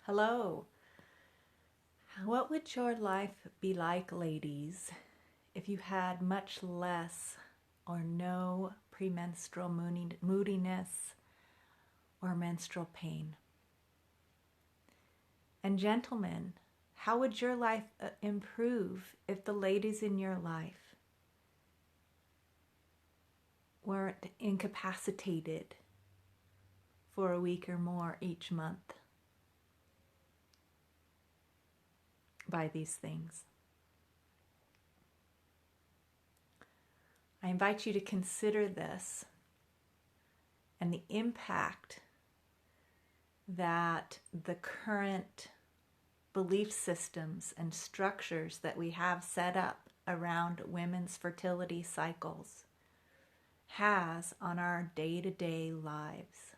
Hello. What would your life be like, ladies, if you had much less or no premenstrual moodiness or menstrual pain? And gentlemen, how would your life improve if the ladies in your life weren't incapacitated for a week or more each month by these things? I invite you to consider this and the impact that the current belief systems and structures that we have set up around women's fertility cycles has on our day-to-day lives.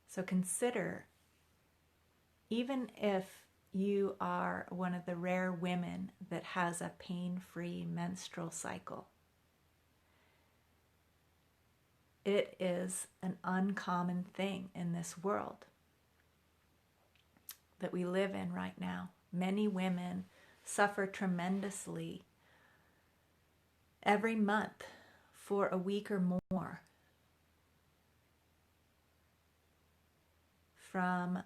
So consider, even if you are one of the rare women that has a pain-free menstrual cycle, it is an uncommon thing in this world that we live in right now. Many women suffer tremendously every month for a week or more from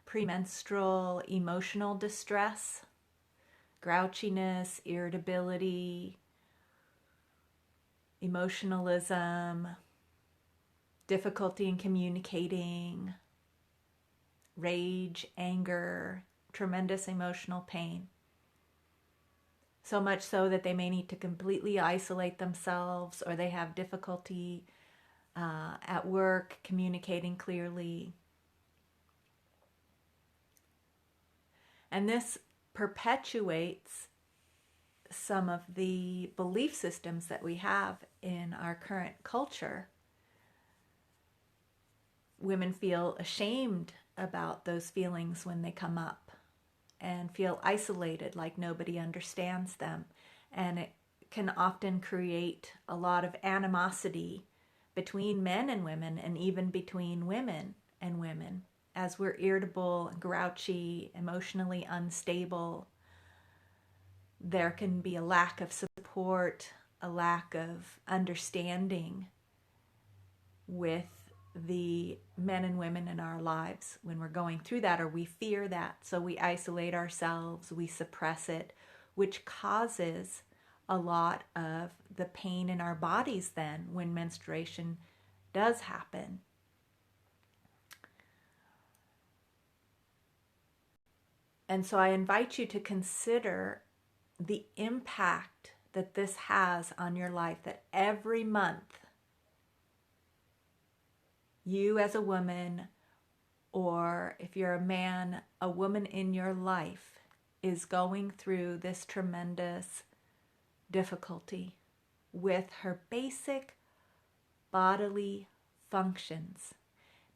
premenstrual emotional distress, grouchiness, irritability, emotionalism, difficulty in communicating, rage, anger, tremendous emotional pain. So much so that they may need to completely isolate themselves, or they have difficulty at work communicating clearly. And this perpetuates some of the belief systems that we have in our current culture. Women feel ashamed about those feelings when they come up and feel isolated, like nobody understands them. And it can often create a lot of animosity between men and women, and even between women and women, as we're irritable, grouchy, emotionally unstable. There can be a lack of support, a lack of understanding with the men and women in our lives when we're going through that, or we fear that. So we isolate ourselves, we suppress it, which causes a lot of the pain in our bodies then when menstruation does happen. And so I invite you to consider the impact that this has on your life, that every month you as a woman, or if you're a man, a woman in your life is going through this tremendous difficulty with her basic bodily functions.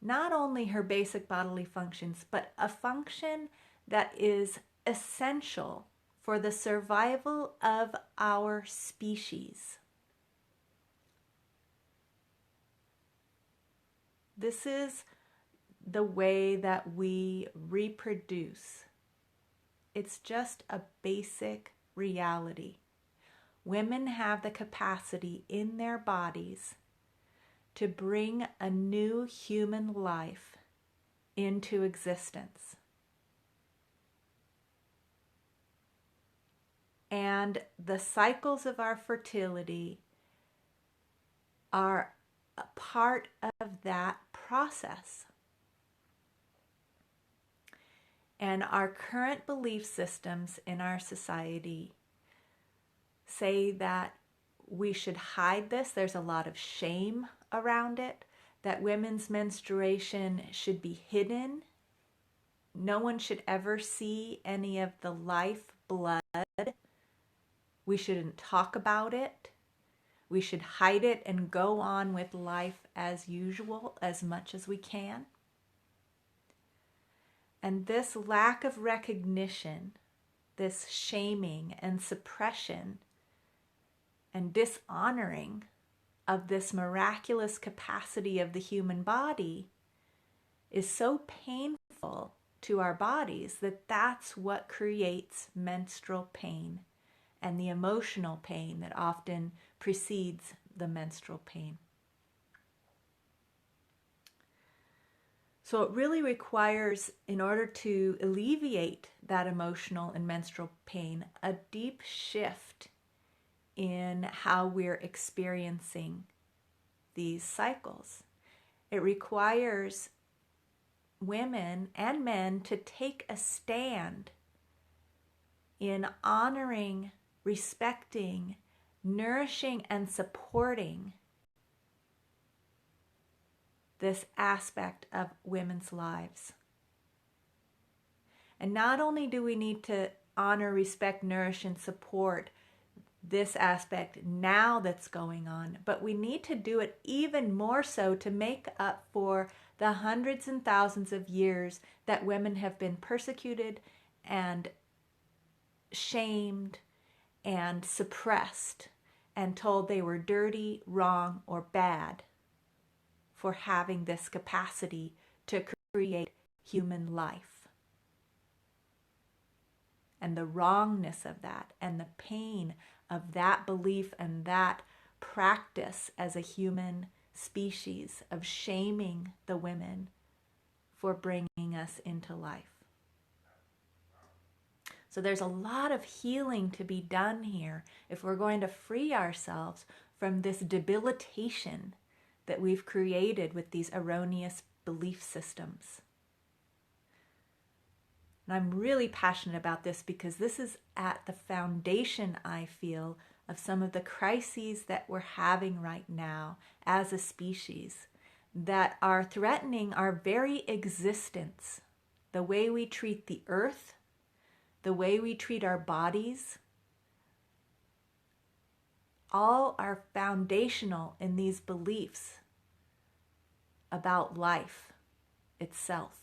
Not only her basic bodily functions, but a function that is essential for the survival of our species. This is the way that we reproduce. It's just a basic reality. Women have the capacity in their bodies to bring a new human life into existence. And the cycles of our fertility are a part of that process. And our current belief systems in our society say that we should hide this. There's a lot of shame around it, that women's menstruation should be hidden. No one should ever see any of the life blood. We shouldn't talk about it. We should hide it and go on with life as usual as much as we can. And this lack of recognition, this shaming and suppression and dishonoring of this miraculous capacity of the human body is so painful to our bodies that that's what creates menstrual pain and the emotional pain that often precedes the menstrual pain. So it really requires, in order to alleviate that emotional and menstrual pain, a deep shift in how we're experiencing these cycles. It requires women and men to take a stand in honoring, respecting, nourishing, and supporting this aspect of women's lives. And not only do we need to honor, respect, nourish, and support this aspect now that's going on, but we need to do it even more so to make up for the hundreds and thousands of years that women have been persecuted and shamed and suppressed and told they were dirty, wrong, or bad for having this capacity to create human life. And the wrongness of that and the pain of that belief and that practice as a human species of shaming the women for bringing us into life. So there's a lot of healing to be done here if we're going to free ourselves from this debilitation that we've created with these erroneous belief systems. And I'm really passionate about this because this is at the foundation, I feel, of some of the crises that we're having right now as a species that are threatening our very existence. The way we treat the earth, the way we treat our bodies, all are foundational in these beliefs about life itself.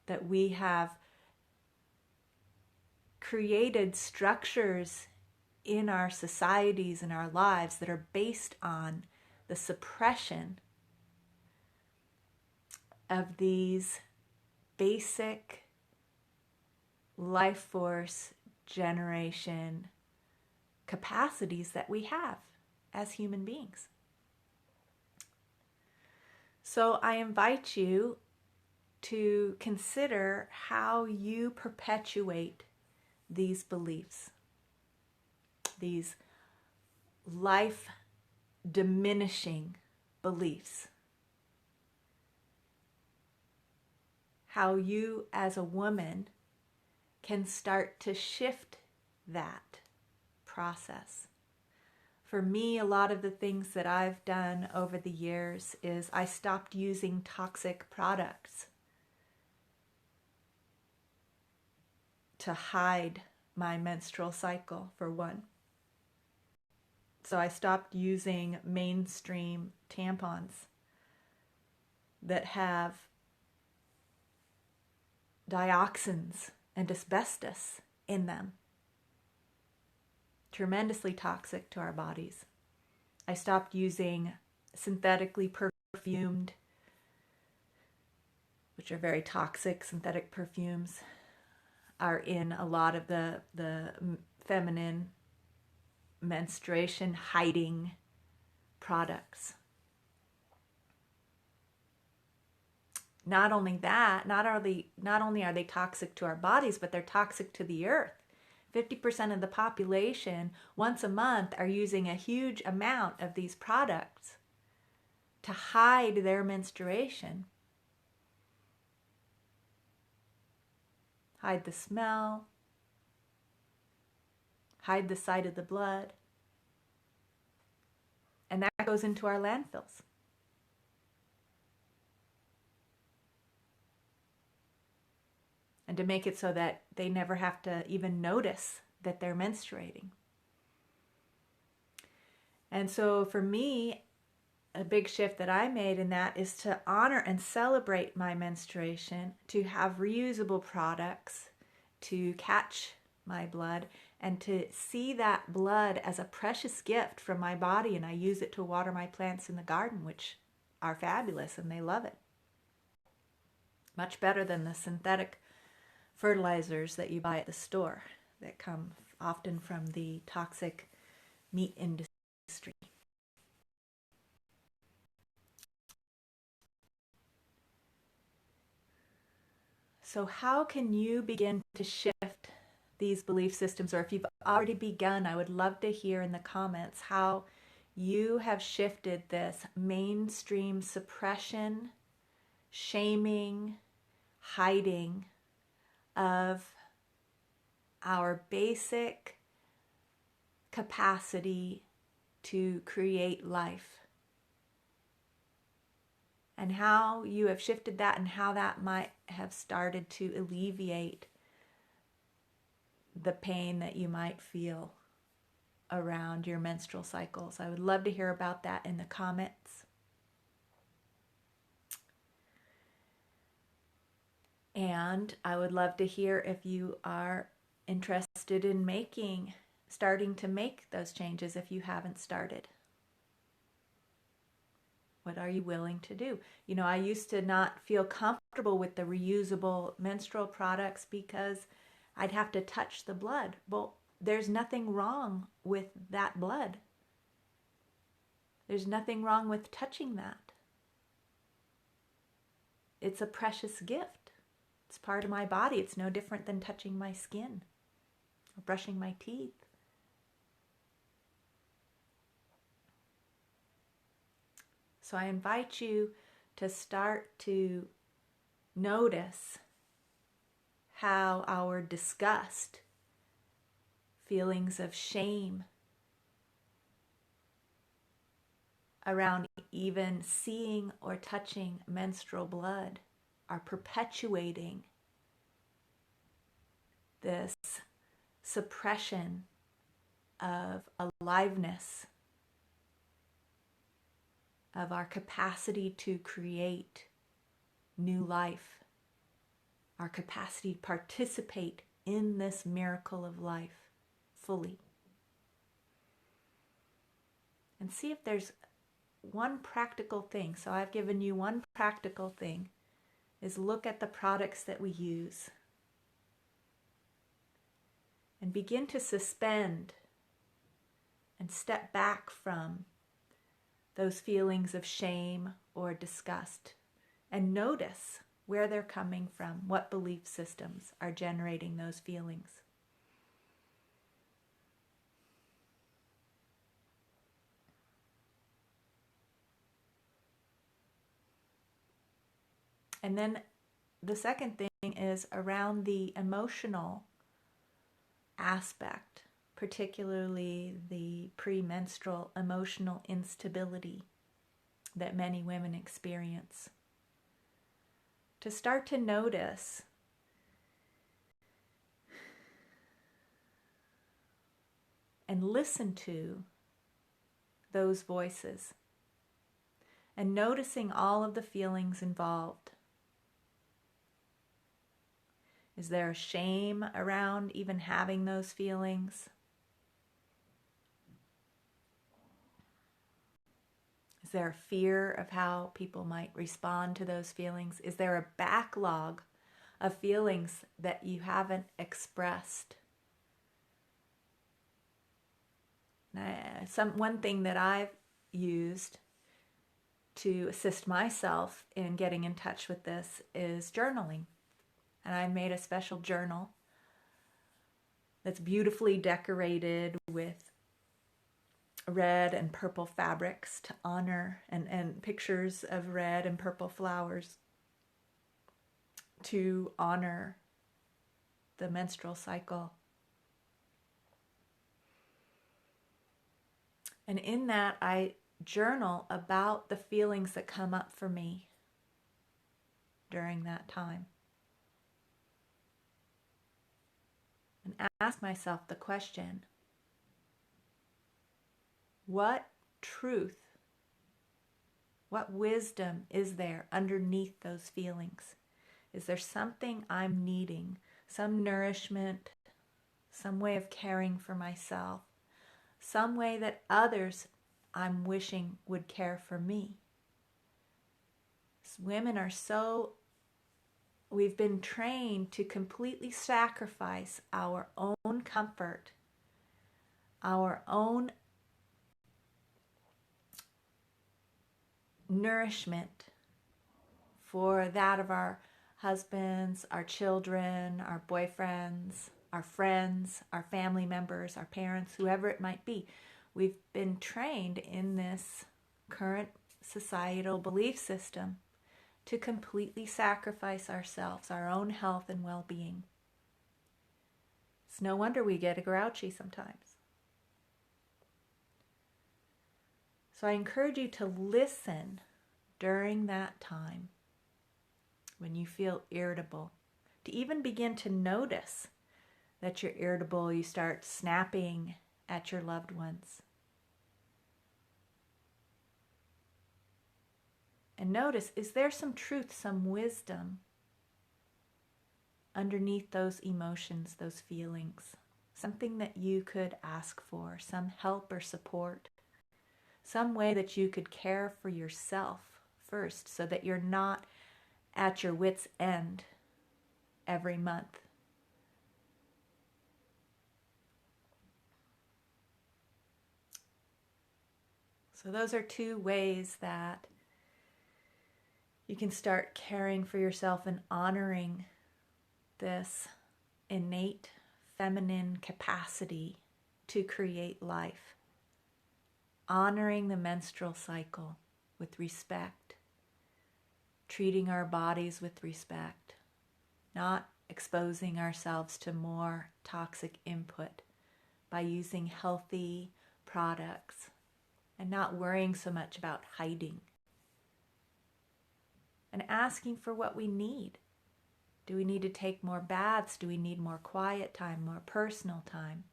That we have created structures in our societies and our lives that are based on the suppression of these basic life force generation capacities that we have as human beings. So I invite you to consider how you perpetuate these beliefs, these life diminishing beliefs. How you as a woman can start to shift that process. For me, a lot of the things that I've done over the years is I stopped using toxic products to hide my menstrual cycle, for one. So I stopped using mainstream tampons that have dioxins and asbestos in them. Tremendously toxic to our bodies. I stopped using synthetically perfumed, which are very toxic. Synthetic perfumes are in a lot of the feminine menstruation hiding products. Not only that, not only are they toxic to our bodies, but they're toxic to the earth. 50% of the population once a month are using a huge amount of these products to hide their menstruation. Hide the smell, hide the sight of the blood. And that goes into our landfills. And to make it so that they never have to even notice that they're menstruating. And so for me, a big shift that I made in that is to honor and celebrate my menstruation, to have reusable products, to catch my blood, and to see that blood as a precious gift from my body. And I use it to water my plants in the garden, which are fabulous and they love it. Much better than the synthetic fertilizers that you buy at the store that come often from the toxic meat industry. So how can you begin to shift these belief systems? Or if you've already begun, I would love to hear in the comments how you have shifted this mainstream suppression, shaming, hiding of our basic capacity to create life, and how you have shifted that, and how that might have started to alleviate the pain that you might feel around your menstrual cycles. I would love to hear about that in the comments. And I would love to hear if you are interested in starting to make those changes if you haven't started. What are you willing to do? You know, I used to not feel comfortable with the reusable menstrual products because I'd have to touch the blood. Well, there's nothing wrong with that blood. There's nothing wrong with touching that. It's a precious gift. It's part of my body. It's no different than touching my skin or brushing my teeth. So I invite you to start to notice how our disgust, feelings of shame around even seeing or touching menstrual blood are perpetuating this suppression of aliveness, of our capacity to create new life, our capacity to participate in this miracle of life fully. And see if there's one practical thing. So I've given you one practical thing, is look at the products that we use and begin to suspend and step back from those feelings of shame or disgust and notice where they're coming from, what belief systems are generating those feelings. And then the second thing is around the emotional aspect, particularly the premenstrual emotional instability that many women experience. To start to notice and listen to those voices and noticing all of the feelings involved. Is there a shame around even having those feelings? Is there a fear of how people might respond to those feelings? Is there a backlog of feelings that you haven't expressed? One thing that I've used to assist myself in getting in touch with this is journaling. And I made a special journal that's beautifully decorated with red and purple fabrics to honor, and pictures of red and purple flowers to honor the menstrual cycle. And in that, I journal about the feelings that come up for me during that time. And ask myself the question, what truth, what wisdom is there underneath those feelings? Is there something I'm needing, some nourishment, some way of caring for myself, some way that others I'm wishing would care for me? Women are so we've been trained to completely sacrifice our own comfort, our own nourishment for that of our husbands, our children, our boyfriends, our friends, our family members, our parents, whoever it might be. We've been trained in this current societal belief system to completely sacrifice ourselves, our own health and well-being. It's no wonder we get grouchy sometimes. So I encourage you to listen during that time when you feel irritable, to even begin to notice that you're irritable, you start snapping at your loved ones. And notice, is there some truth, some wisdom underneath those emotions, those feelings? Something that you could ask for, some help or support, some way that you could care for yourself first so that you're not at your wit's end every month. So those are two ways that you can start caring for yourself and honoring this innate feminine capacity to create life. Honoring the menstrual cycle with respect, treating our bodies with respect, not exposing ourselves to more toxic input by using healthy products and not worrying so much about hiding. And asking for what we need. Do we need to take more baths? Do we need more quiet time, more personal time?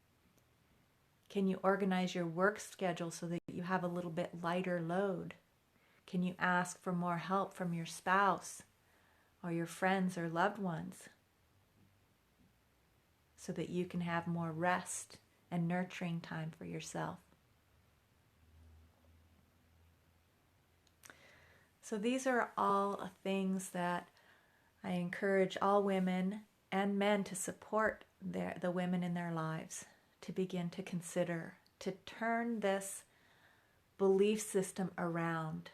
Can you organize your work schedule so that you have a little bit lighter load? Can you ask for more help from your spouse or your friends or loved ones so that you can have more rest and nurturing time for yourself? So these are all things that I encourage all women and men to support the women in their lives to begin to consider, to turn this belief system around,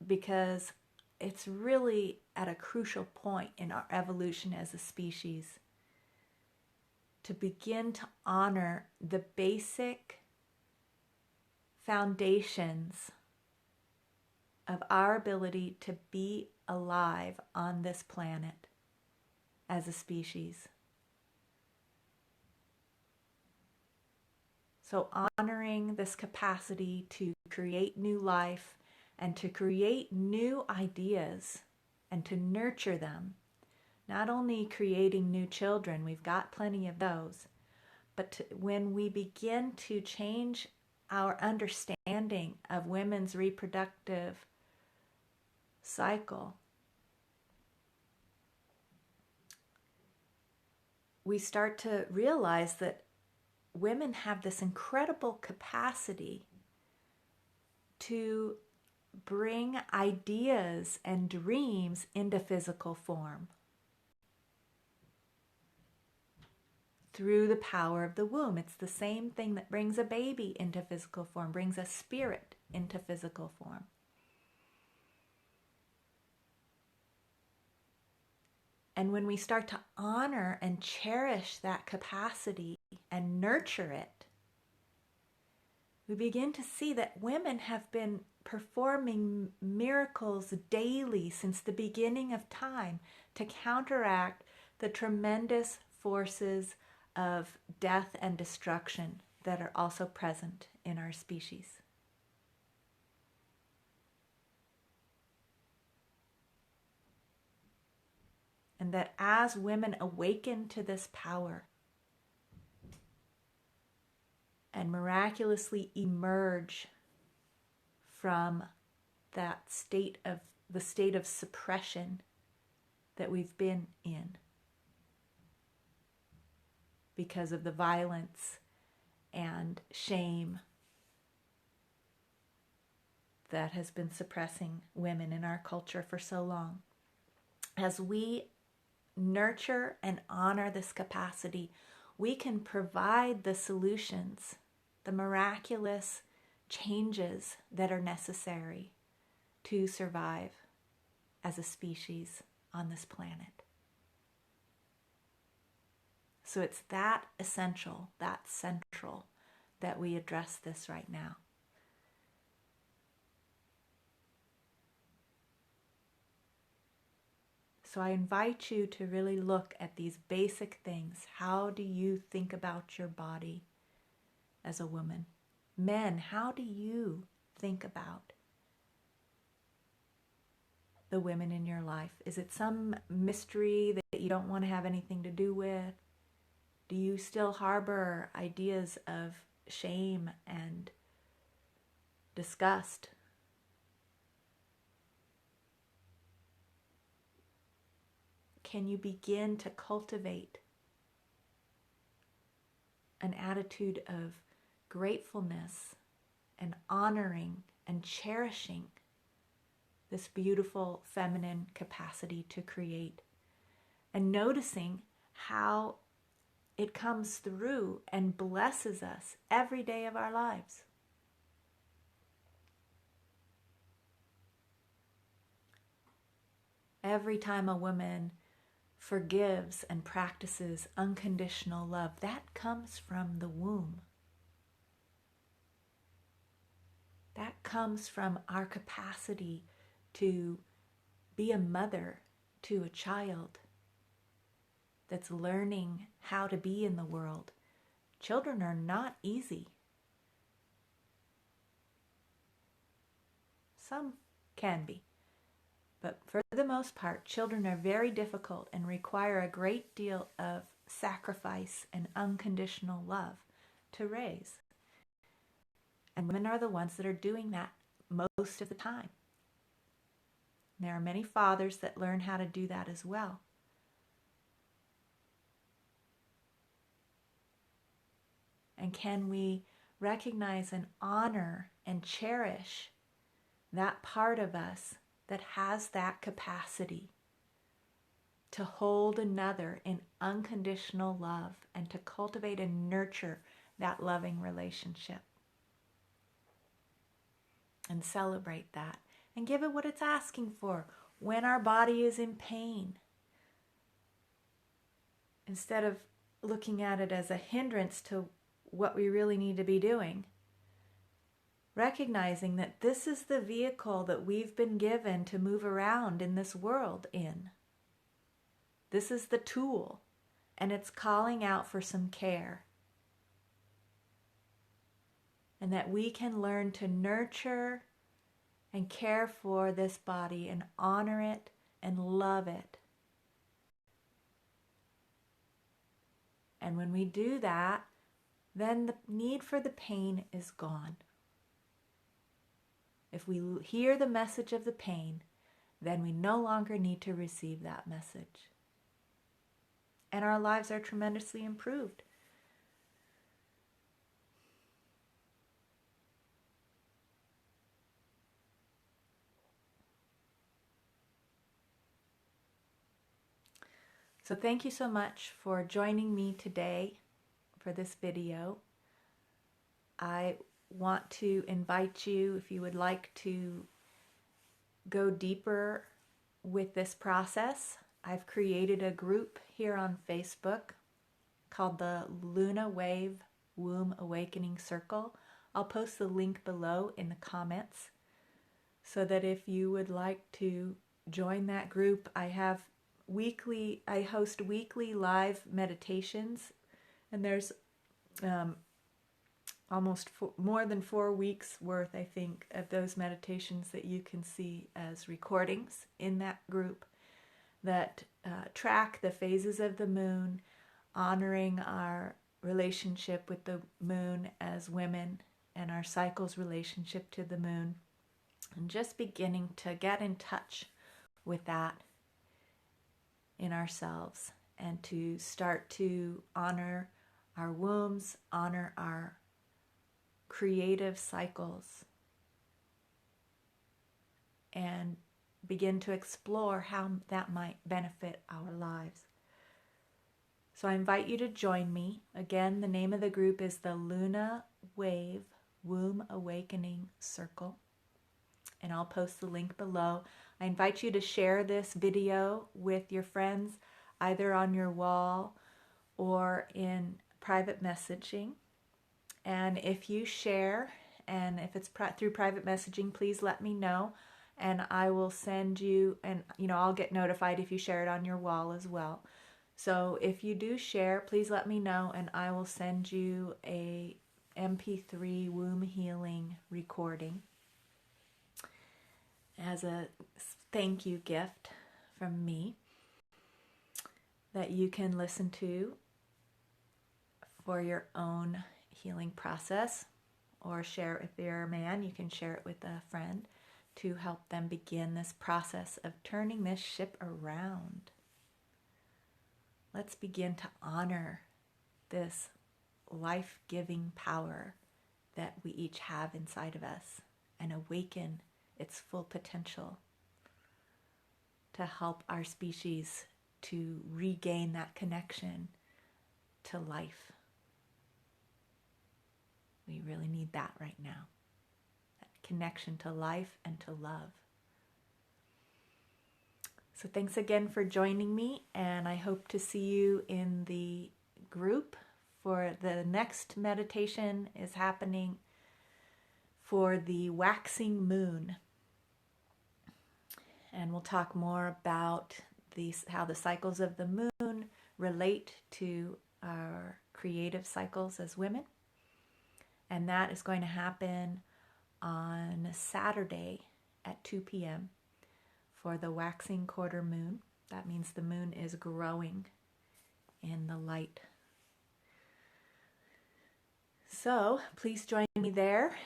because it's really at a crucial point in our evolution as a species to begin to honor the basic foundations of our ability to be alive on this planet as a species. So honoring this capacity to create new life and to create new ideas and to nurture them, not only creating new children, we've got plenty of those, but when we begin to change our understanding of women's reproductive cycle, we start to realize that women have this incredible capacity to bring ideas and dreams into physical form through the power of the womb. It's the same thing that brings a baby into physical form, brings a spirit into physical form. And when we start to honor and cherish that capacity and nurture it, we begin to see that women have been performing miracles daily since the beginning of time to counteract the tremendous forces of death and destruction that are also present in our species. And that as women awaken to this power and miraculously emerge from that state of suppression that we've been in because of the violence and shame that has been suppressing women in our culture for so long. As we nurture and honor this capacity, we can provide the solutions, the miraculous changes that are necessary to survive as a species on this planet. So it's that essential, that central, that we address this right now. So I invite you to really look at these basic things. How do you think about your body as a woman? Men, how do you think about the women in your life? Is it some mystery that you don't want to have anything to do with? Do you still harbor ideas of shame and disgust? Can you begin to cultivate an attitude of gratefulness and honoring and cherishing this beautiful feminine capacity to create, and noticing how it comes through and blesses us every day of our lives? Every time a woman forgives and practices unconditional love, that comes from the womb. That comes from our capacity to be a mother to a child that's learning how to be in the world. Children are not easy. Some can be. But for the most part, children are very difficult and require a great deal of sacrifice and unconditional love to raise. And women are the ones that are doing that most of the time. There are many fathers that learn how to do that as well. And can we recognize and honor and cherish that part of us that has that capacity to hold another in unconditional love and to cultivate and nurture that loving relationship, and celebrate that and give it what it's asking for when our body is in pain, instead of looking at it as a hindrance to what we really need to be doing. Recognizing that this is the vehicle that we've been given to move around in this world in. This is the tool, and it's calling out for some care. And that we can learn to nurture and care for this body and honor it and love it. And when we do that, then the need for the pain is gone. If we hear the message of the pain, then we no longer need to receive that message. And our lives are tremendously improved. So thank you so much for joining me today for this video. I want to invite you, if you would like to go deeper with this process, I've created a group here on Facebook called the Luna Wave Womb Awakening Circle. I'll post the link below in the comments so that if you would like to join that group, I host weekly live meditations, and there's almost more than 4 weeks worth, I think, of those meditations that you can see as recordings in that group that track the phases of the moon, honoring our relationship with the moon as women and our cycle's relationship to the moon, and just beginning to get in touch with that in ourselves and to start to honor our wombs, honor our creative cycles, and begin to explore how that might benefit our lives. So I invite you to join me. Again, the name of the group is the Luna Wave Womb Awakening Circle, and I'll post the link below. I invite you to share this video with your friends, either on your wall or in private messaging. And if you share, and if it's through private messaging, please let me know, and I will send you, and I'll get notified if you share it on your wall as well. So if you do share, please let me know, and I will send you a MP3 womb healing recording as a thank you gift from me that you can listen to for your own healing process, or share it if you're a man. You can share it with a friend to help them begin this process of turning this ship around. Let's begin to honor this life-giving power that we each have inside of us and awaken its full potential to help our species to regain that connection to life. We really need that right now. That connection to life and to love. So thanks again for joining me, and I hope to see you in the group for the next meditation is happening for the waxing moon. And we'll talk more about how the cycles of the moon relate to our creative cycles as women. And that is going to happen on Saturday at 2 p.m. for the waxing quarter moon. That means the moon is growing in the light. So please join me there,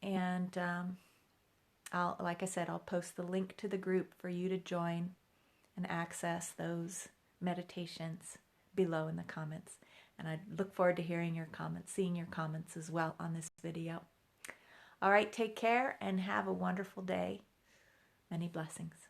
and like I said, I'll post the link to the group for you to join and access those meditations below in the comments. And I look forward to hearing your comments, seeing your comments as well on this video. All right, take care and have a wonderful day. Many blessings.